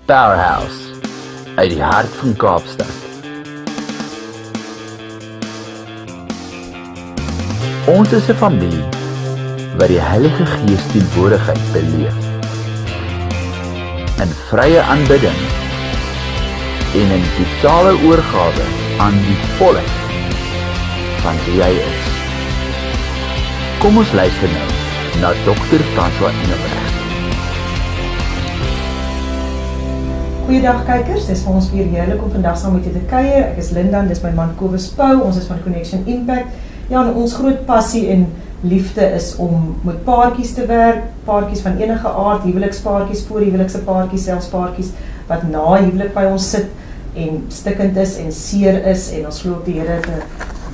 Powerhouse uit die hart van Kaapstad. Ons is 'n familie wat die Heilige Gees teenwoordigheid beleef. In vrye aanbidding en in totale oorgawe aan die volheid van wie hy is. Kom ons luister nou na Dr. François Engelbrecht. Goeiedag kykers, dis vir ons weer heerlik om vandag saam met julle te kuier. Ek is Linda en dis my man Kobus Pau, ons is van Connection Impact. Ja, en ons groot passie en liefde is om met paartjies te werk, paartjies van enige aard, huwelikspaartjies, voor huwelikse paartjies, selfs paartjies wat na huwelik by ons sit en stikkend is en seer is en ons glo op die Here het 'n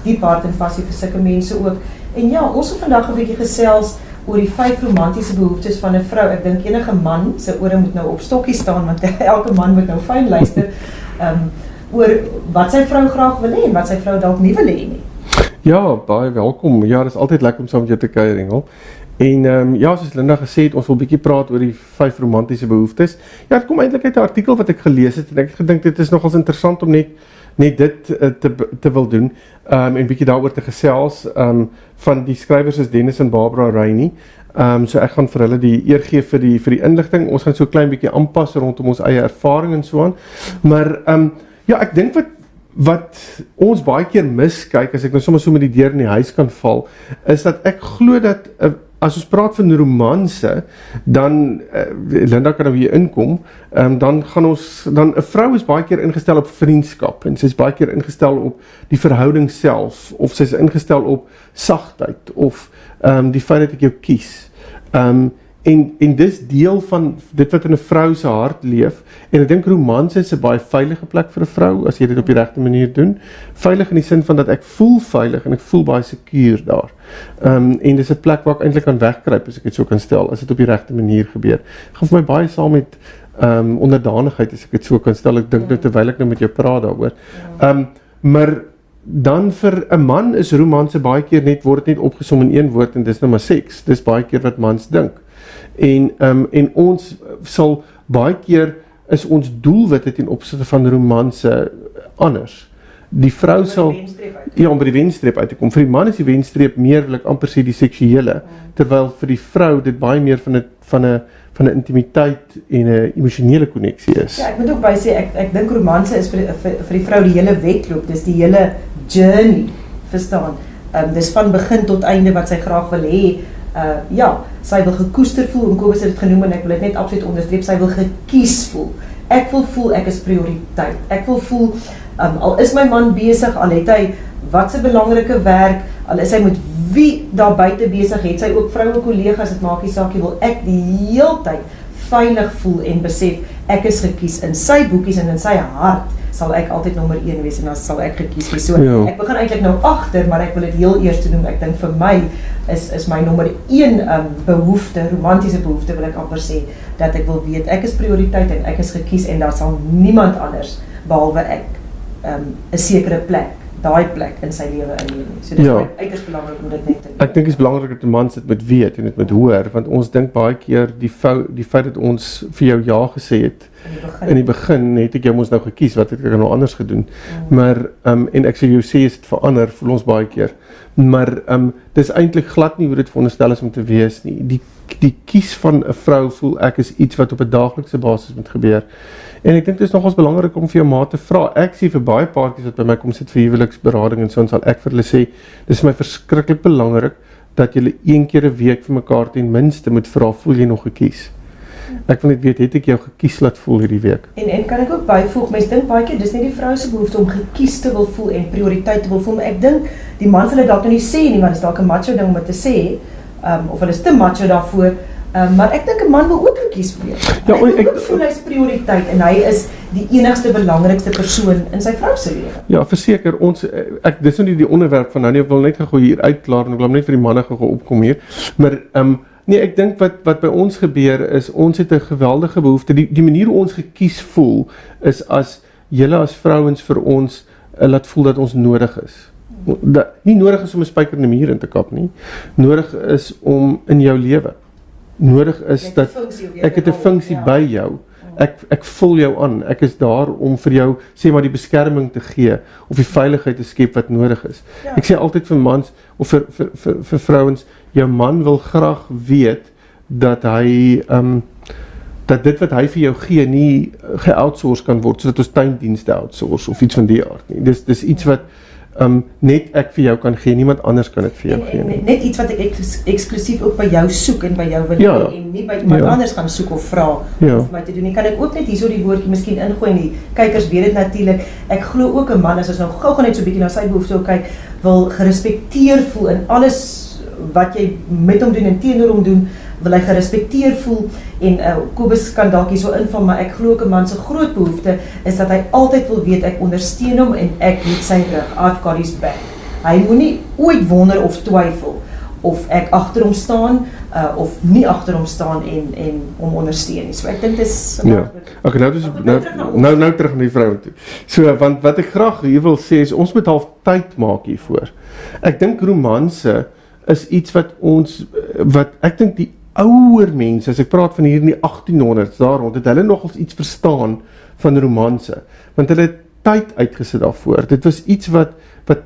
diep hart en passie vir sulke mense ook. En ja, ons wil vandag 'n bietjie gesels oor die 5 romantiese behoeftes van 'n vrou. Ek dink enige man se ore moet nou op stokkie staan, want elke man moet nou fyn luister oor wat sy vrou graag wil hê en wat sy vrou dalk nie wil hê nie. Ja, baie welkom. Ja, dit is altyd lekker om saam met jou te kuier, Engel. En ja, soos Linda gesê het, ons wil 'n bietjie praat oor die 5 romantiese behoeftes. Ja, dit kom eintlik uit 'n artikel wat ek gelees het en ek het gedink dit is nogals interessant om net dit te wil doen en bietjie daaroor te gesels. Van die skrywers is Dennis en Barbara Rainey. So ek gaan vir hulle die eer gee vir die inligting. Ons gaan so 'n klein bietjie aanpas rondom ons eie ervaring en so aan. Maar ja, ek dink wat ons baie keer miskyk, as ek nou sommer so met die deur in die huis kan val, is dat ek glo dat as ons praat van romanse, dan Linda kan nou hier inkom, dan 'n vrou is baie keer ingestel op vriendskap en sy is baie keer ingestel op die verhouding self, of sy is ingestel op sagtheid of die feit dat ek jou kies. En dis deel van dit wat in 'n vrou se hart leef, en ek dink romanse is 'n baie veilige plek vir 'n vrou, as jy dit op die regte manier doen. Veilig in die sin van dat ek voel veilig, en ek voel baie sekuur daar. En dis 'n plek waar ek eintlik kan wegkruip, as ek dit so kan stel, as dit op die regte manier gebeur. Ek gaan vir my baie saam met onderdanigheid, as ek dit so kan stel. Ek dink nou terwyl ek nou met jou praat daaroor. Maar dan vir 'n man is romanse baie keer word net opgesom in een woord, en dis nou maar seks. Dis baie keer wat mans dink. En ons sal baie keer is ons doelwitte ten opsigte van romanse anders. Die vrou sal om by die wenstreep uit te kom. Vir die man is die wenstreep meer, wil ek amper sê, die seksuele, terwyl vir die vrou dit baie meer van 'n intimiteit en 'n emosionele koneksie is. Ja, ek moet ook by sê, ek dink romanse is vir die vrou die hele wedloop, dis die hele journey, verstaan. Dis van begin tot einde wat sy graag wil hê. Ja, sy wil gekoester voel, en Kobus het dit genoem, en ek wil dit net absoluut onderstreep, sy wil gekies voel. Ek wil voel ek is prioriteit. Ek wil voel, al is my man besig, al het hy wat se belangrike werk, al is hy met wie daar buite besig, het sy ook vroue kollegas, dit maak nie saak, wil ek die heeltyd veilig voel en besef, ek is gekies in sy boekies en in sy hart, sal ek altyd nommer 1 wees, en dan sal ek gekies wees. So, ja. Ek begin eintlik nou agter, maar ek wil dit heel eers doen. Ek dink vir my is my nommer 1 behoefte, romantiese behoefte wil ek amper sê, dat ek wil weet, ek is prioriteit en ek is gekies, en daar sal niemand anders, behalwe ek, 'n sekere plek, daai plek in sy lewe inneem. So dit is uiters belangrik om dit net te doen. Ek dink dit is belangrik dat 'n man dit moet weet en dit moet hoor, want ons dink baie keer die feit dat ons vir jou ja gesê het in die begin het ek jou mos nou gekies, wat het ek nou anders gedoen. Maar en ek sê jou sê is dit verander, voel ons baie keer. Maar dis eintlik glad nie hoe dit veronderstel is om te wees nie. Die kies van 'n vrou voel ek is iets wat op 'n daaglikse basis moet gebeur. En ek dink dit is nogals belangrik om vir jou maat te vra. Ek sê vir baie paartjies wat by my kom sit vir huweliksberading en so, sal ek vir hulle sê, dis vir my verskriklik belangrik dat julle 1 keer 'n week vir mekaar ten minste moet vra, voel jy nog gekies? Ek wil net weet, het ek jou gekies laat voel hierdie week? En kan ek ook byvoeg, mens dink baie keer, dis nie die vrou se behoefte om gekies te wil voel en prioriteit te wil voel, maar ek dink, die man sal dit dalk nou nie sê nie, want dit is dalk 'n macho ding om dit te sê, of hulle is te macho daarvoor, maar ek dink 'n man wil ook gekies word. Ja, ek voel hy is prioriteit, en hy is die enigste belangrikste persoon in sy vrou se lewe. Ja, verseker, dis nou nie die onderwerp van nou nie, ek wil net gou hier uitklaar, en ek wil net vir die manne gou opkom hier, maar nee, ek dink wat by ons gebeur is, ons het 'n geweldige behoefte, die manier hoe ons gekies voel, is as julle as vrouens vir ons laat voel dat ons nodig is. Nie nodig is om 'n spyker in 'n muur in te kap nie, nodig is om in jou lewe. Nodig is dat ek het 'n funksie by jou, ek vul jou aan, ek is daar om vir jou, sê maar die beskerming te gee, of die veiligheid te skep wat nodig is. Ja. Ek sê altyd vir mans, of vir vrouens, jou man wil graag weet, dat hy, dat dit wat hy vir jou gee, nie geoutsource kan word, sodat ons tuindienste outsource, of iets van die aard nie. Dis iets wat, net ek vir jou kan gee, niemand anders kan dit vir jou gee. Net iets wat ek eksklusief ook by jou soek en by jou wil hê, en nie by iemand anders gaan soek of vra of my te doen nie. Kan ek ook net hierso die woordjie miskien ingooi en die kykers weet dit natuurlik. Ek glo ook 'n man, as ons nou gou net so 'n bietjie na sy behoeftes kyk, wil gerespekteer voel in alles wat jy met hom doen en teenoor hom doen, wil hy gerespekteer voel, en Kobus kan dalk hier so inval, maar ek glo ook 'n man se groot behoefte is dat hy altyd wil weet, ek ondersteun hom en ek het sy rug, I've got his back. Hy moenie ooit wonder of twyfel of ek agter hom staan of nie agter hom staan en hom ondersteun nie. So ek dink dit is Okay, nou terug na die vrou toe. So, want wat ek graag hier wil sê is, ons moet half tyd maak hiervoor. Ek dink romanse is iets wat ek dink die ouer mense, as ek praat van hier in die 1800s, daar rond, het hulle nogals iets verstaan van romanse, want hulle het tyd uitgesit daarvoor. Dit was iets wat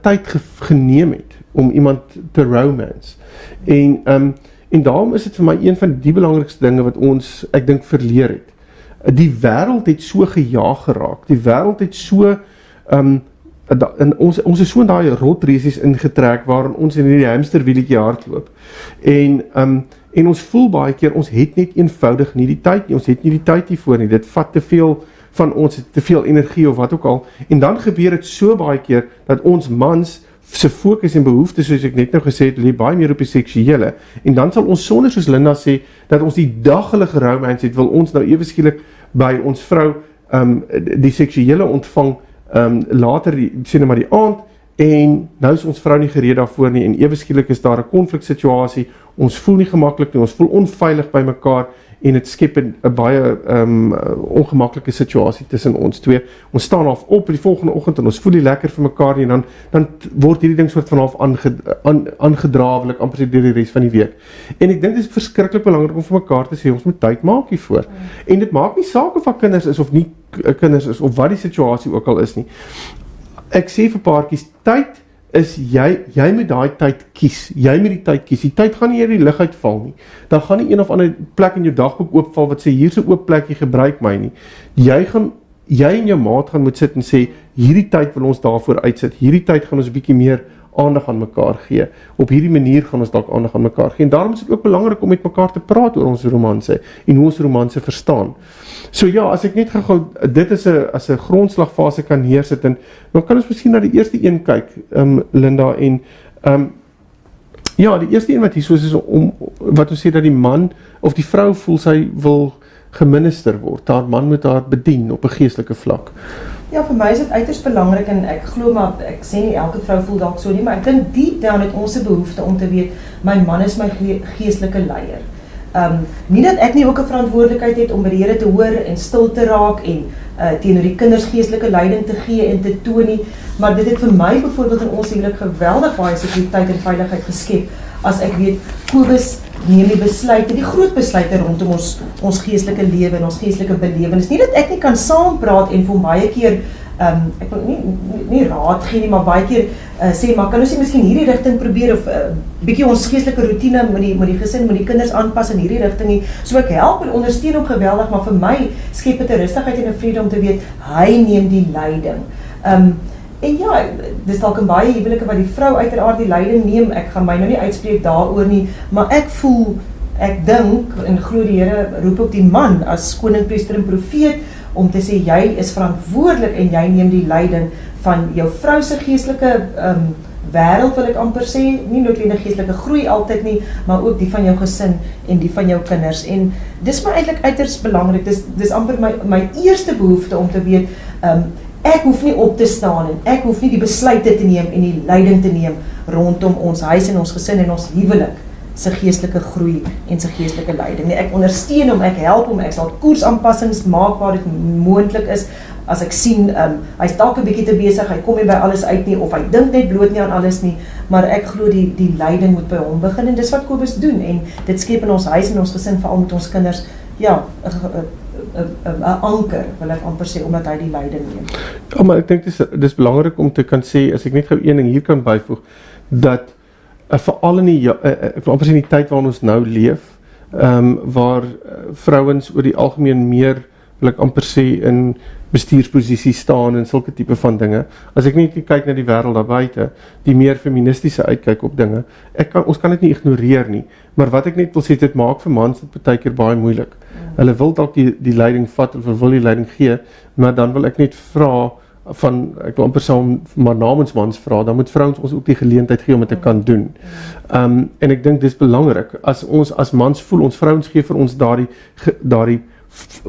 tyd geneem het, om iemand te romance. En daarom is dit vir my een van die belangrikste dinge wat ons, ek dink, verleer het. Die wêreld het so gejaag geraak, die wêreld het so, en ons is so in daai rotresies ingetrek, waarin ons in die hamsterwieltjie hardloop. En ons voel baie keer, ons het net eenvoudig nie die tyd nie, ons het nie die tyd hiervoor nie, dit vat te veel van ons, te veel energie of wat ook al, en dan gebeur het so baie keer, dat ons mans, se fokus en behoeftes, soos ek net nou gesê het, lê baie meer op die seksuele, en dan sal ons sonder, soos Linda sê, dat ons die daglige romance het, wil ons nou ewe skielik by ons vrou, die seksuele ontvang, later, sê nou maar die aand, en nou is ons vrou nie gereed daarvoor nie, en ewe skielik is daar 'n konfliksituasie, ons voel nie gemaklik nie, ons voel onveilig by mekaar, en het skep 'n baie ongemaklike situasie tussen ons twee. Ons staan half op die volgende oggend, en ons voel nie lekker vir mekaar nie, en dan word hierdie ding soort van half aangedra, wil ek amper sê, deur die res van die week. En ek dink dit is verskriklik belangrik om vir mekaar te sê, ons moet tyd maak hiervoor. En dit maak nie saak of wat kinders is, of nie kinders is, of wat die situasie ook al is nie. Ek sê vir paartjies, tyd is jy moet daai tyd kies, jy moet die tyd kies, die tyd gaan nie uit die lug uitval nie, dan gaan nie een of ander plek in jou dagboek oopval, wat sê, hier is 'n oop plekjie, gebruik my nie, jy en jou maat gaan moet sit en sê, hierdie tyd wil ons daarvoor uitsit, hierdie tyd gaan ons 'n bietjie meer aandag aan mekaar gee, op hierdie manier gaan ons dalk aandag aan mekaar gee, en daarom is dit ook belangrik om met mekaar te praat oor ons romanse, en hoe ons romanse verstaan. So ja, as ek net gou dit as 'n grondslagfase kan neersit, en dan kan ons miskien na die eerste een kyk, Linda, en ja, die eerste een wat hier so is om, wat ons sê dat die man, of die vrou voel sy wil geminister word, haar man moet haar bedien op 'n geestelike vlak. Ja, vir my is dit uiters belangrik, en ek glo maar, ek sê nie elke vrou voel dalk so nie, maar ek dink diep down het ons 'n behoefte om te weet, my man is my geestelike leier. Nie dat ek nie ook 'n verantwoordelikheid het om by die Here te hoor en stil te raak en teenoor die kinders geestelike leiding te gee en te toon nie, maar dit het vir my byvoorbeeld in ons huwelik geweldig baie sekuriteit en veiligheid geskep, as ek weet, Kobus neem die besluite, die groot besluite rondom ons geestelike lewe en ons geestelike belewenis. Nie dat ek nie kan saampraat en vir hom baie keer, ek wil nie raad gee nie, maar baie keer sê, maar kan ons nie miskien hierdie rigting probeer, of bietjie ons geestelike routine met die gesin, met die kinders aanpas in hierdie rigting nie. So ek help en ondersteun hom geweldig, maar vir my skep dit 'n rustigheid en 'n vrede om te weet, hy neem die leiding. En ja, dis dalk in baie huwelike wat die vrou uiteraard die leiding neem, ek gaan my nou nie uitspreek daaroor nie, maar ek voel, ek dink, en glo die Here roep ook die man as koning, priester en profeet, om te sê, jy is verantwoordelik en jy neem die leiding van jou vrou se geestelike wêreld, wil ek amper sê, nie noodwendig geestelike groei altyd nie, maar ook die van jou gesin en die van jou kinders. En dis maar eintlik uiters belangrik, dis amper my eerste behoefte om te weet, ek hoef nie op te staan en ek hoef nie die besluite te neem en die leiding te neem rondom ons huis en ons gesin en ons huwelik se geestelike groei en sy geestelike leiding. Nee, ek ondersteun hom, ek help hom, ek sal koersaanpassings maak waar dit moontlik is, as ek sien, hy's dalk 'n bietjie te besig, hy kom nie by alles uit nie, of hy dink net bloot nie aan alles nie, maar ek glo die leiding moet by hom begin, en dis wat Kobus doen, en dit skep in ons huis en ons gesin, veral met ons kinders, ja, anker, wil ek amper sê, omdat hy die leiding neem. Ja, maar ek dink dis belangrik om te kan sê, as ek net gou een ding hier kan byvoeg, dat veral in die, ek wil amper sê in die tyd waarin ons nou leef, waar vrouens oor die algemeen meer, wil ek amper sê, in bestuursposisie staan en sulke tipe van dinge. As ek net kyk na die wêreld daar buite, die meer feministiese uitkyk op dinge, ons kan dit nie ignoreer nie, maar wat ek net wil sê, dit maak vir mans dit partykeer baie moeilik. Hulle wil dalk die leiding vat, of wil die leiding gee, maar dan wil ek net vra, ek wil amper saam, maar namens mans vra, dan moet vrouens ons ook die geleentheid gee om dit te kan doen. En ek dink dis belangrik, as ons as mans voel, ons vrouens gee vir ons daardie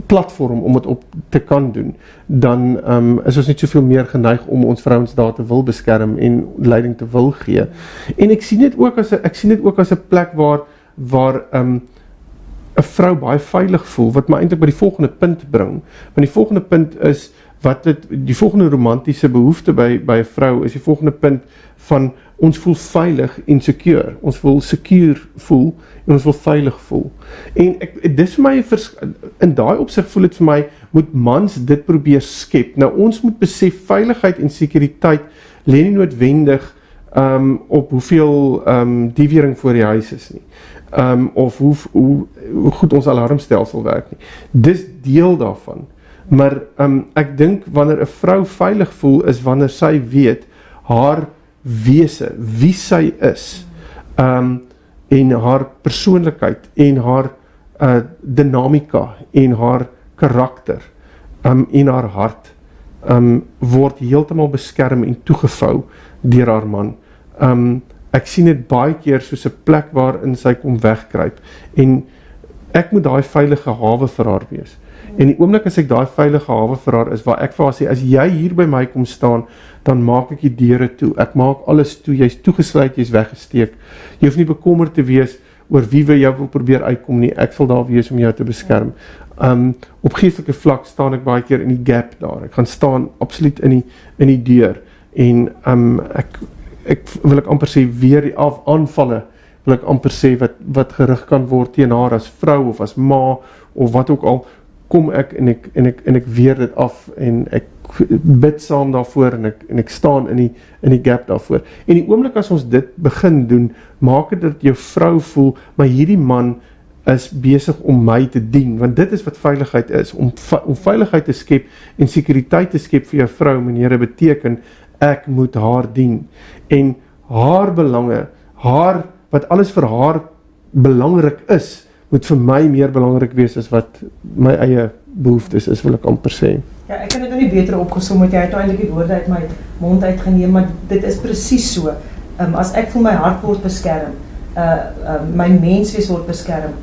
platform om dit op te kan doen, dan is ons net soveel meer geneig om ons vrouens daar te wil beskerm en leiding te wil gee. En ek sien dit ook as 'n plek waar 'n vrou baie veilig voel, wat my eintlik by die volgende punt bring. Want die volgende punt is, die volgende romantiese behoefte by 'n vrou is die volgende punt van ons voel veilig en secure. Ons wil secure voel en ons wil veilig voel. En dis vir my, in daai opsig voel dit vir my, moet mans dit probeer skep. Nou ons moet besef, veiligheid en sekuriteit lê nie noodwendig op hoeveel diewering voor die huis is nie. Of hoe goed ons alarmstelsel werk nie. Dis deel daarvan. Maar ek dink wanneer 'n vrou veilig voel is wanneer sy weet haar wese, wie sy is, en haar persoonlikheid en haar dinamika en haar karakter en haar hart word heeltemal beskerm en toegevou deur haar man. Ek sien dit baie keer soos 'n plek waarin sy kom wegkruip en ek moet daai veilige hawe vir haar wees. En die oomblik as ek daai veilige hawe vir haar is, waar ek vir haar sê, as jy hier by my kom staan, dan maak ek die deure toe, ek maak alles toe, jy's toegesluit, jy's weggesteek, jy hoef nie bekommerd te wees oor wie jou wil probeer uitkom nie, ek sal daar wees om jou te beskerm. Op geestelike vlak staan ek baie keer in die gap daar, ek gaan staan absoluut in die deur, en ek wil amper sê, weer die aanvalle, wil ek amper sê, wat gerig kan word teen haar as vrou, of as ma, of wat ook al, kom ek en ek weer dit af, en ek bid saam daarvoor, en ek staan in die gap daarvoor. En die oomblik as ons dit begin doen, maak dit dat jou vrou voel, maar hierdie man is besig om my te dien, want dit is wat veiligheid is, om veiligheid te skep, en sekuriteit te skep vir jou vrou, meneer, beteken, ek moet haar dien, en haar belange, wat alles vir haar belangrik is, moet vir my meer belangrik wees as wat my eie behoeftes is, wil ek amper sê. Ja, ek kan dit nou nie beter opgesom, want jy het nou eintlik die woorde uit my mond uitgeneem, maar dit is presies so. As ek voel my hart word beskerm, my menswees word beskerm,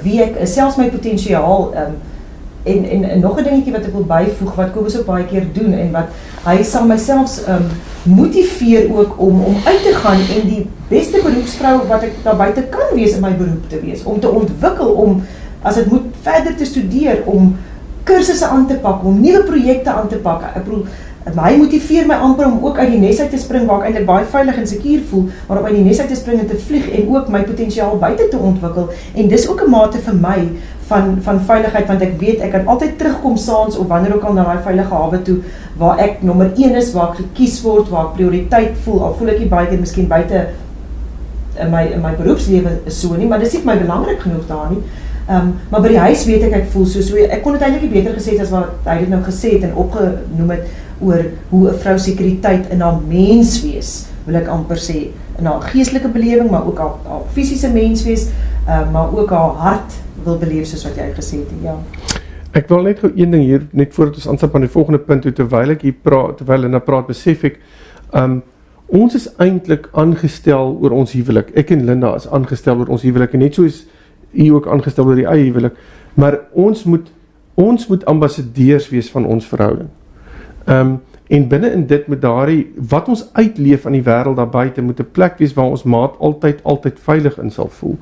wie ek is, selfs my potensiaal, en nog 'n dingetjie wat ek wil byvoeg, wat Kobus ook baie keer doen, en wat hy sal myself motiveer ook om uit te gaan en die beste beroepsvrou wat ek daar buite kan wees in my beroep te wees, om te ontwikkel, om, as dit moet, verder te studeer, om kursusse aan te pak, om nuwe projekte aan te pak. Ek bedoel, hy motiveer my amper om ook uit die nes uit te spring, waar ek eintlik baie veilig en seker voel, maar om uit die nes uit te spring en te vlieg, en ook my potensiaal buite te ontwikkel, en dis ook 'n mate vir my, van veiligheid, want ek weet, ek kan altyd terugkom saans, of wanneer ook al na die veilige hawe toe, waar ek nommer 1 is, waar ek gekies word, waar ek prioriteit voel, al voel ek nie baie keer miskien buite in my beroepslewe so nie, maar dis nie vir my belangrik genoeg daar nie. Maar by die huis weet ek voel so, ek kon dit eintlik nie beter gesê as wat hy dit nou gesê het en opgenoem het, oor hoe 'n vrou sekuriteit in haar menswees, wil ek amper sê, in haar geestelike belewing, maar ook haar fisiese menswees, maar ook haar hart wil beleef, soos wat jy gesê het, ja. Ek wil net gou een ding hier, net voordat ons aanstap aan die volgende punt toe, terwyl ek hier praat, terwyl Linda praat, besef ek, ons is eintlik aangestel oor ons huwelik, ek en Linda is aangestel oor ons huwelik, en net so is u ook aangestel oor die eie huwelik, maar ons moet ambassadeurs wees van ons verhouding. En binne in dit met wat ons uitleef aan die wêreld daar buite, moet 'n plek wees waar ons maat altyd veilig in sal voel.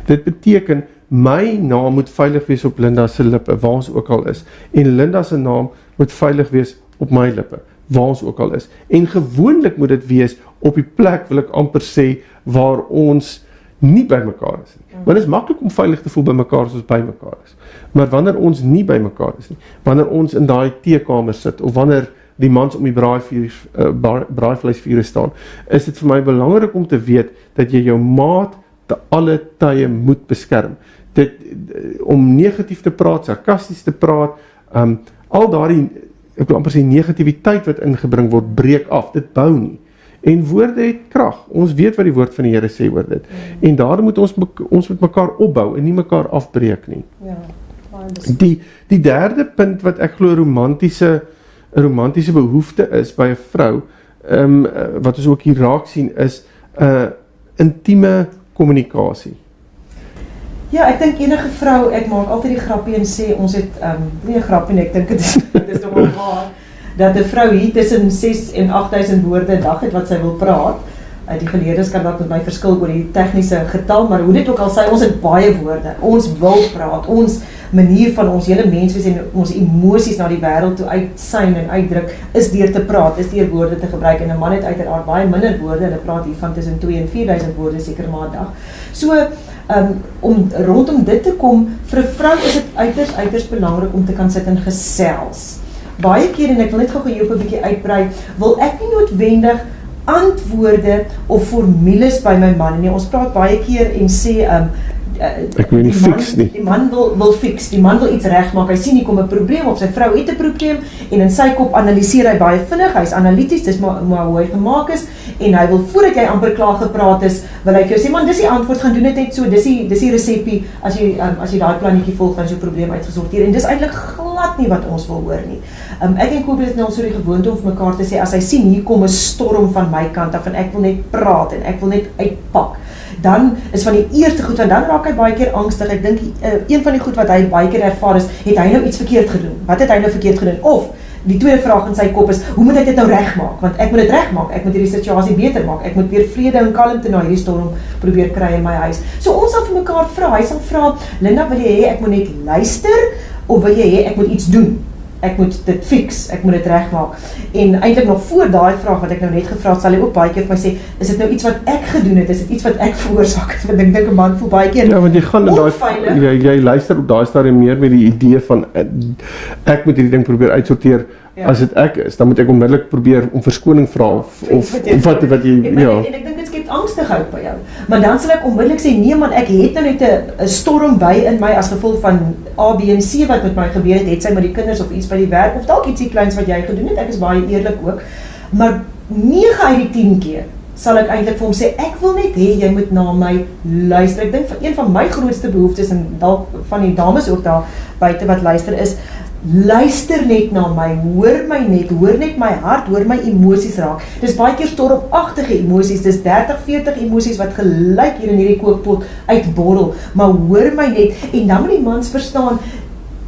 Dit beteken, my naam moet veilig wees op Linda se lippe, waar ons ook al is, en Linda se naam moet veilig wees op my lippe, waar ons ook al is. En gewoonlik moet dit wees op die plek, wil ek amper sê, waar ons nie by mekaar is nie. Want dit is maklik om veilig te voel by mekaar as ons by mekaar is. Maar wanneer ons nie by mekaar is nie, wanneer ons in daai teekamer sit, of wanneer die mans om die braaivleisvuur staan, is dit vir my belangrik om te weet, dat jy jou maat te alle tye moet beskerm. Om negatief te praat, sarkasties te praat, al daardie, ek wil amper sê, negativiteit wat ingebring word, breek af, dit bou nie. En woorde het krag. Ons weet wat die woord van die Here sê oor dit. En daarom moet ons met mekaar opbou en nie mekaar afbreek nie. Ja. Die derde punt wat ek glo 'n romantiese behoefte is by 'n vrou, wat ons ook hier raak sien, is intieme kommunikasie. Ja, ek dink enige vrou, ek maak altyd die grappie en sê, ons het, nie 'n grappie nie, ek dink dit is nogal waar, dat 'n vrou hier tussen 6 en 8000 woorde 'n dag het wat sy wil praat. Die geleerdes kan dalk met my verskil oor die tegniese getal, maar hoe dit ook al sê, ons het baie woorde. Ons wil praat. Ons manier van ons hele menswees en ons emosies na die wêreld toe uitsyn en uitdruk is deur te praat, is deur woorde te gebruik. En 'n man het uiteraard baie minder woorde. Hulle praat hier van tussen 2 en 4000 woorde seker maar 'n dag. So om rondom dit te kom, vir 'n vrou is dit uiters belangrik om te kan sit en gesels. Baie keer, en ek wil net gou hier op 'n bietjie uitbrei, wil ek nie noodwendig antwoorde of formules by my man nie. Ons praat baie keer en sê ek wil nie fix nie. Die man wil fix, die man wil iets regmaak. Hy sien hier kom 'n probleem of sy vrou het 'n probleem en in sy kop analiseer hy baie vinnig. Hy's analities, dis maar hoe hy gemaak is en hy wil voordat jy amper klaar gepraat is, wil hy vir jou sê man, dis die antwoord, gaan doen dit net so. Dis die resepie as jy daai plannetjie volg, dan is jou probleem uitgesorteer. En dis eintlik glad nie wat ons wil hoor nie. Ek en Kobus het nou so die gewoonte om vir mekaar te sê, as hy sien hier kom 'n storm van my kant af en ek wil net praat en ek wil net uitpak, dan is van die eerste goed, want dan raak hy baie keer angstig. Ek dink een van die goed wat hy baie keer ervaar is, het hy nou iets verkeerd gedoen? Wat het hy nou verkeerd gedoen? Of die tweede vraag in sy kop is, hoe moet ek dit nou regmaak? Want ek moet dit regmaak, ek moet hierdie situasie beter maak, ek moet weer vrede en kalmte na hierdie storm probeer kry in my huis. So ons sal vir mekaar vra, hy sal vra, Linda, wil jy hê ek moet net luister, of wil jy hê ek moet iets doen? Ek moet dit fix, ek moet dit regmaak. En eintlik nog voor daai vraag wat ek nou net gevra het, sal hy ook baie keer vir my sê, is dit nou iets wat ek gedoen het, is dit iets wat ek veroorsaak het, want ek dink 'n man voel baie keer ja, want jy gaan in daai, jy luister op daai stadium meer met die idee van, ek moet hierdie ding probeer uitsorteer, as dit ek is, dan moet ek onmiddellik probeer om verskoning vra, of wat jy, ja. En ek dink dit skep angstigheid by jou, maar dan sal ek onmiddellik sê, nee man, ek het nou net 'n storm by in my, as gevolg van A, B en C wat met my gebeur het sy met die kinders, of iets by die werk, of dalk ietsie kleins wat jy gedoen het, ek is baie eerlik ook, maar 9 uit die 10 keer, sal ek eintlik vir hom sê, ek wil net hê, jy moet na my luister. Ek dink een van my grootste behoeftes, en dalk van die dames ook daar buite wat luister, is, luister net na my, hoor net my hart, hoor my emosies raak. Dis baie keer stormagtige emosies, dis 30, 40 emosies wat gelyk hier in hierdie kookpot uitborrel, maar hoor my net, en dan moet die mans verstaan,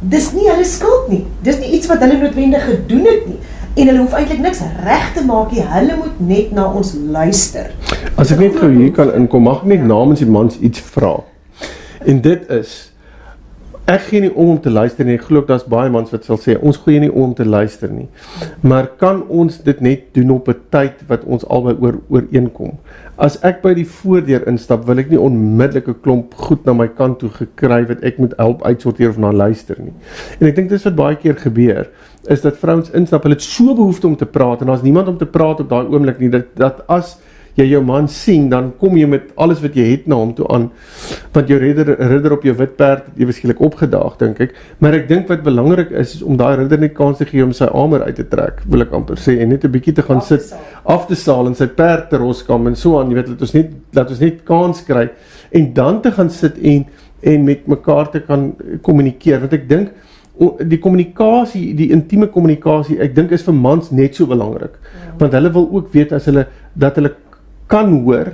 dis nie hulle skuld nie, dis nie iets wat hulle noodwendig gedoen het nie, en hulle hoef eintlik niks reg te maak nie, hulle moet net na ons luister. As ek net gou hier kan inkom, mag ek net namens die mans iets vra, en dit is, ek gee nie om te luister nie, ek glo daar's baie mans wat sal sê, ons gee nie om te luister nie, maar kan ons dit net doen op 'n tyd wat ons albei ooreenkom? As ek by die voordeur instap, wil ek nie onmiddellik 'n klomp goed na my kant toe gekry wat ek moet help uitsorteer of na luister nie. En ek dink dis wat baie keer gebeur, is dat vrouens instap, hulle het so behoefte om te praat, en daar's niemand om te praat op daai oomblik nie, dat as jy jou man sien, dan kom jy met alles wat jy het na hom toe aan, want jou ridder op jou wit perd het jy skielik opgedaag, dink ek, maar ek dink wat belangrik is om daai ridder net kans te gee om sy amer uit te trek, wil ek amper sê, en net 'n bietjie te gaan sit, af te saal, en sy perd te roskam, en so aan, jy weet, laat ons net kans kry, en dan te gaan sit en met mekaar te kan kommunikeer, want ek dink, die kommunikasie, die intieme kommunikasie, ek dink is vir mans net so belangrik, want hulle wil ook weet dat hulle kan hoor,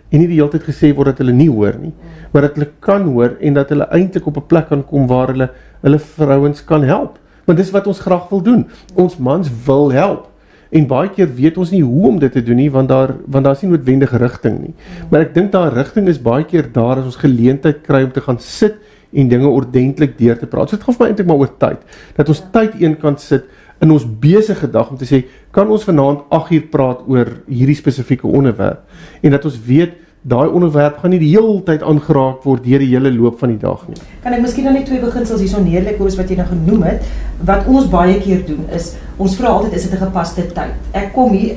en nie die hele tyd gesê word dat hulle nie hoor nie, maar dat hulle kan hoor, en dat hulle eintlik op 'n plek kan kom waar hulle vrouens kan help, want dis wat ons graag wil doen, ons mans wil help, en baie keer weet ons nie hoe om dit te doen nie, want daar is nie noodwendige rigting nie, maar ek dink daai rigting is baie keer daar, as ons geleentheid kry om te gaan sit, en dinge ordentlik deur te praat, so dit gaan vir my eintlik maar oor tyd, dat ons tyd een kant sit, in ons besige dag om te sê, kan ons vanaand 8 uur praat oor hierdie spesifieke onderwerp, en dat ons weet, daai onderwerp gaan nie die hele tyd aangeraak word deur die hele loop van die dag nie. Kan ek miskien dan net 2 beginsels hierso neerlê, Kobus, wat jy nou genoem het, wat ons baie keer doen is, ons vra altyd, is dit 'n gepaste tyd? Ek kom hier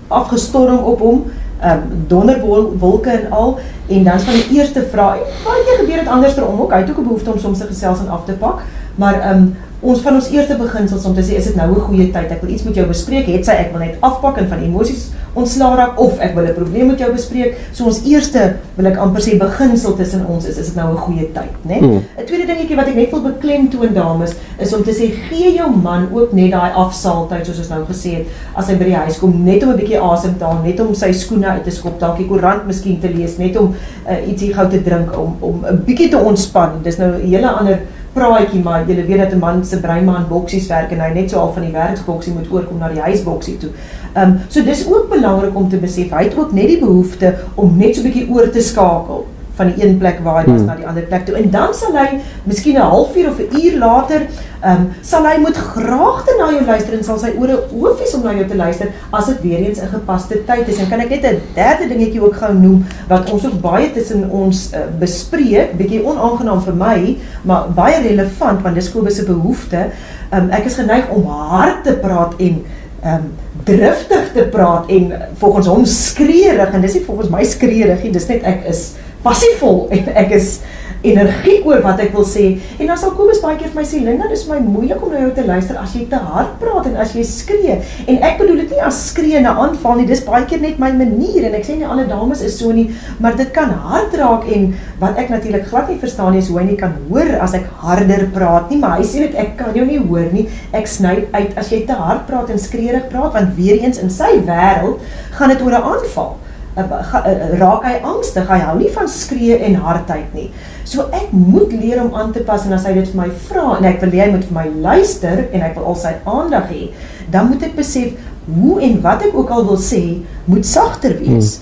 afgestorm op hom, donderwolke en al, en dan is van die eerste vraag, baie keer gebeur het andersom ook, hy het ook 'n behoefte om soms sy gesels en af te pak, maar ons van ons eerste beginsels om te sê, is dit nou 'n goeie tyd, ek wil iets met jou bespreek, het sy, ek wil net afpak en van emosies ontslaa raak, of ek wil 'n probleem met jou bespreek, so ons eerste, wil ek amper sê, beginsel tussen ons is dit nou 'n goeie tyd, né? 'n tweede dingetjie wat ek net wil beklemtoon, dames, is om te sê, gee jou man ook net daai afsaaltyd, soos ons nou gesê het, as hy by die huis kom, net om 'n bietjie asem te haal, net om sy skoene uit te skop, dalk die koerant miskien te lees, net om ietsie gou te drink, om 'n bietjie te ontspan, dis nou 'n hele ander praatjie, maar julle weet dat 'n man se brein maar in boksies werk en hy net so al van die werksboksie moet oorkom na die huisboksie toe. So dis ook belangrik om te besef, hy het ook net die behoefte om net so 'n bietjie oor te skakel van die een plek waar hy was na die ander plek toe. En dan sal hy, miskien 'n halfuur of 'n uur later, sal hy moet graag te na jou luister en sal sy ore oop wees om na jou te luister, as dit weer eens 'n gepaste tyd is. En kan ek net 'n derde dingetjie ook gou noem, wat ons ook baie tussen ons bespreek, bietjie onaangenaam vir my, maar baie relevant, want dis Kobus se behoefte. Ek is geneig om hard te praat en driftig te praat en volgens hom skreeurig, en dis nie volgens my skreeurig nie, dis net ek is passievol en ek is energiek oor wat ek wil sê, en dan sal Kobus baie keer vir my sê, Linda, dis vir my moeilik om na jou te luister as jy te hard praat en as jy skree, en ek bedoel dit nie as skree en 'n aanval nie, dis baie keer net my manier, en ek sê nie alle dames is so nie, maar dit kan hard raak, en wat ek natuurlik glad nie verstaan is hoe hy nie kan hoor as ek harder praat nie, maar hy sê dit, ek kan jou nie hoor nie, ek sny uit as jy te hard praat en skreeurig praat, want weer eens in sy wêreld gaan dit oor 'n aanval. Raak hy angstig, hy hou nie van skree en hardheid nie. So ek moet leer om aan te pas, en as hy dit vir my vra, en ek wil hy moet vir my luister, en ek wil al sy aandag hê, dan moet ek besef, hoe en wat ek ook al wil sê, moet sagter wees.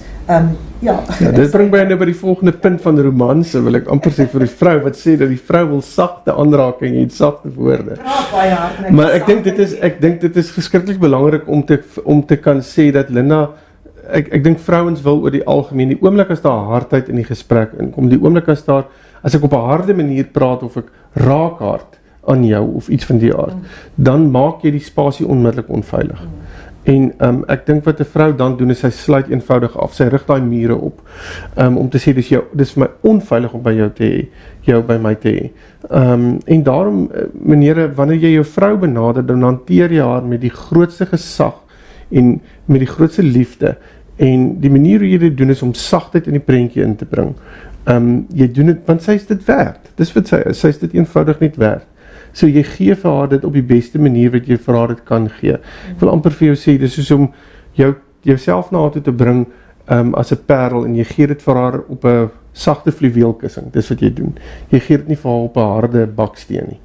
Ja, dit bring my nou by die volgende punt van romanse, wil ek amper sê vir die vrou, wat sê dat die vrou wil sagte aanraking en sagte woorde. baie hard, Maar ek dink dit is verskriklik belangrik om te kan sê dat Linda, ek dink vrouens wil oor die algemeen, die oomblik as daar hardheid in die gesprek inkom, die oomblik as ek op 'n harde manier praat, of ek raak hard aan jou, of iets van die aard, dan maak jy die spasie onmiddellik onveilig. En ek dink wat 'n vrou dan doen, is sy sluit eenvoudig af, sy rig daai mure op, om te sê, dis vir my onveilig om by jou te hê, jou by my te hê. En daarom, menere, wanneer jy jou vrou benader, dan hanteer jy haar met die grootste gesag, en met die grootste liefde, en die manier hoe jy dit doen, is om sagtheid in die prentjie in te bring. Jy doen dit, want sy is dit werd, dis wat sy is dit eenvoudig niet werd. So jy gee vir haar dit op die beste manier wat jy vir haar dit kan gee. Ek wil amper vir jou sê, dis soos om jouself na haar toe te bring as 'n parel, en jy gee dit vir haar op 'n sagte fluweelkussing, dis wat jy doen. Jy gee dit nie vir haar op 'n harde baksteen nie.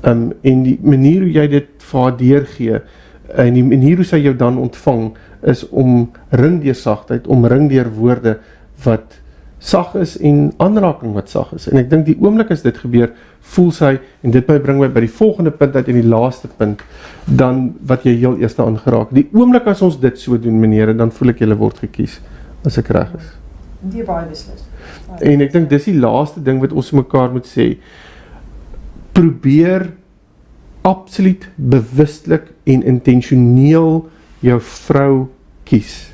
En die manier hoe jy dit vir haar deurgee, en die manier hoe sy jou dan ontvang, is om ring deur sagtheid, om ring deur woorde wat sag is, en aanraking wat sag is. En ek dink die oomblik as dit gebeur, voel sy, en dit bring my by die volgende punt uit, en die laaste punt, dan wat jy heel eerste aangeraak. Die oomblik as ons dit so doen, menere, dan voel ek julle word gekies, as ek reg is. Die baie beslis. En ek dink dis die laaste ding wat ons mekaar moet sê. Probeer absoluut bewustelik en intentioneel jou vrou kies.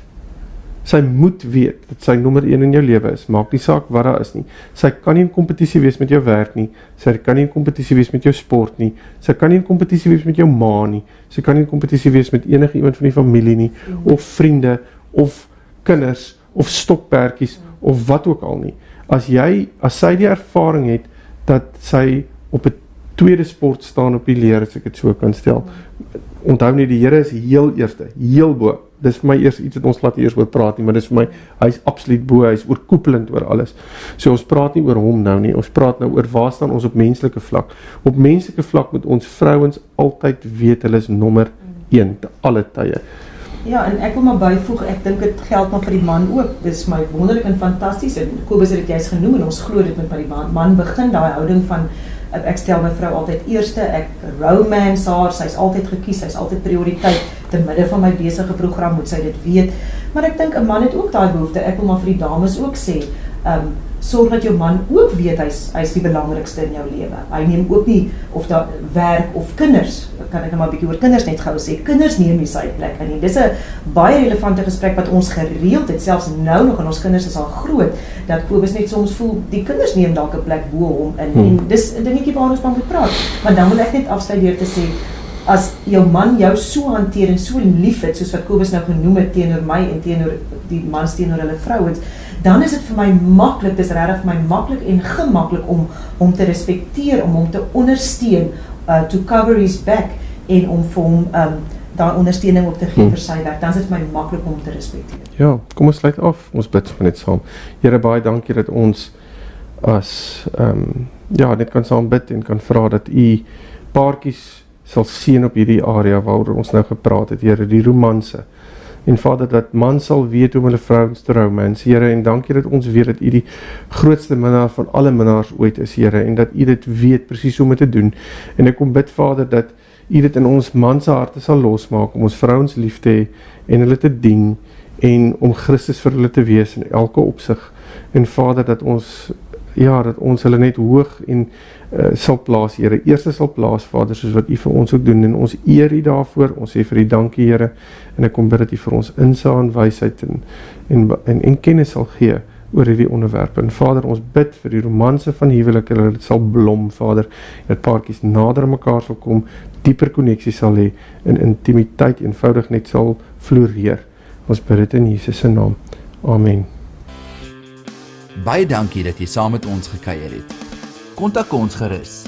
Sy moet weet dat sy nommer 1 in jou lewe is, maak nie saak wat daar is nie. Sy kan nie in kompetisie wees met jou werk nie, sy kan nie in kompetisie wees met jou sport nie, sy kan nie in kompetisie wees met jou ma nie, sy kan nie in kompetisie wees met enige iemand van die familie nie, of vriende, of kinders, of stokperdjies, of wat ook al nie. As sy die ervaring het, dat sy op 'n tweede sport staan op die leer, as ek dit so kan stel, onthou nie, die Here is heel eerste, heel bo. Dis vir my eers iets wat ons laat eers oor praat nie, maar dis vir my, hy is absoluut bo, hy is oorkoepelend oor alles. So ons praat nie oor hom nou nie, ons praat nou oor waar staan ons op menslike vlak. Op menslike vlak moet ons vrouens altyd weet, hulle is nommer 1, te alle tye. Ja, en ek wil maar byvoeg, ek dink dit geld maar vir die man ook. Dit is my wonderlik en fantasties, en Kobus het dit juist genoem, en ons glo dit met by die man begin, daai houding van Ek stel my vrou altyd eerste, ek romance haar, sy is altyd gekies, sy is altyd prioriteit, te midde van my besige program moet sy dit weet, maar ek dink 'n man het ook daai behoefte, ek wil maar vir die dames ook sê, sorg dat jou man ook weet hy's die belangrikste in jou lewe. Hy neem ook nie of daar werk of kinders, kan ek nou maar 'n bietjie oor kinders net gou sê, kinders neem nie sy plek in nie. Dis 'n baie relevante gesprek wat ons gereeld het, selfs nou nog en ons kinders is al groot, dat Kobus net soms voel, die kinders neem dalk 'n plek bo hom in, en dis 'n dingetjie waar ons van moet praat. Maar dan wil ek net afsluit deur te sê, as jou man jou so hanteer en so lief het, soos wat Kobus nou genoem het teenoor my en teenoor die mans teenoor hulle vrouens, dan is dit vir my maklik, dis regtig vir my maklik en gemaklik om te respekteer, om hom te ondersteun, to cover his back, en om vir hom daai ondersteuning ook te gee vir sy werk, dan is dit vir my maklik om te respekteer. Ja, kom ons sluit af, ons bid net saam. Here, baie dankie dat ons as, net kan saam bid en kan vra dat u paartjies sal seën op hierdie area waaroor ons nou gepraat het, Here, die romanse. En Vader, dat man sal weet hoe hulle vrouens te romance, Here, en dankie dat ons weet dat u die grootste minnaar van alle minnaars ooit is, Here, en dat u dit weet presies hoe om te doen. En ek kom bid, Vader, dat u dit in ons manse harte sal losmaak, om ons vrouens lief te hê, en hulle te dien, en om Christus vir hulle te wees in elke opsig. En Vader, dat ons hulle net hoog en sal plaas, Here, eerste sal plaas, Vader, soos wat u vir ons ook doen, en ons eer u daarvoor, ons sê vir u dankie, Here, en ek kom bid dat u vir ons insig en wysheid en kennis sal gee oor hierdie onderwerp. En Vader, ons bid vir die romanse van huwelike, dat dit sal blom, Vader, dat paartjies nader aan mekaar sal kom, dieper konneksie sal hê, en intimiteit eenvoudig net sal floreer. Ons bid dit in Jesus se naam. Amen. Baie dankie dat jy saam met ons gekuier het. Kontak ons gerus,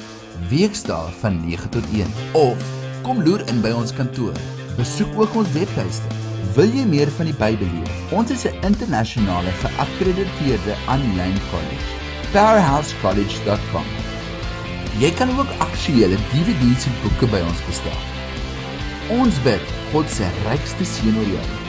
weekdae van 9 tot 1, of kom loer in by ons kantoor. Besoek ook ons webtuiste. Wil jy meer van die Bybel leer? Ons is 'n internasionale geakkrediteerde aanlyn college. powerhousecollege.com. Jy kan ook aktuele DVD's en boeke by ons bestel. Ons bid God se rykste seën oor jou.